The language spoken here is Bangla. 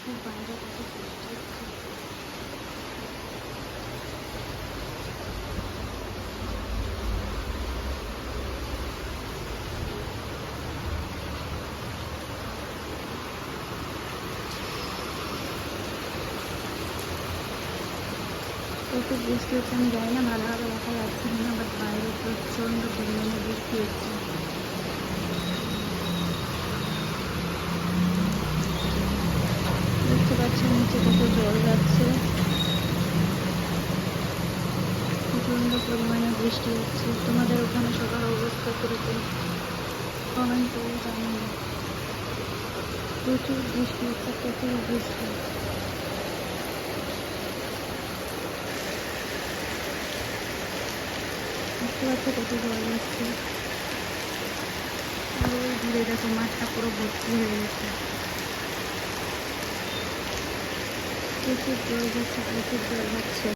বাইরে কত বৃষ্টি হচ্ছে। কত বৃষ্টি হচ্ছে আমি জানি না, ভালোভাবে দেখা যাচ্ছে না, বাট বাইরে প্রচণ্ড পরিমাণে বৃষ্টি হচ্ছে। দেখতে পাচ্ছেন নিচে কত জল যাচ্ছে, প্রচণ্ড পরিমাণে বৃষ্টি হচ্ছে। তোমাদের ওখানে সবার অবস্থা কিরকম কমেন্ট করে জানিও। প্রচুর বৃষ্টি হচ্ছে, প্রচুর বৃষ্টি। দেখতে পাচ্ছ কত জল যাচ্ছে। আর ওই দূরে দেখো মাঠটা পুরো ভর্তি হয়ে গেছে। প্রচুর জল যাচ্ছে, প্রচুর জল যাচ্ছে।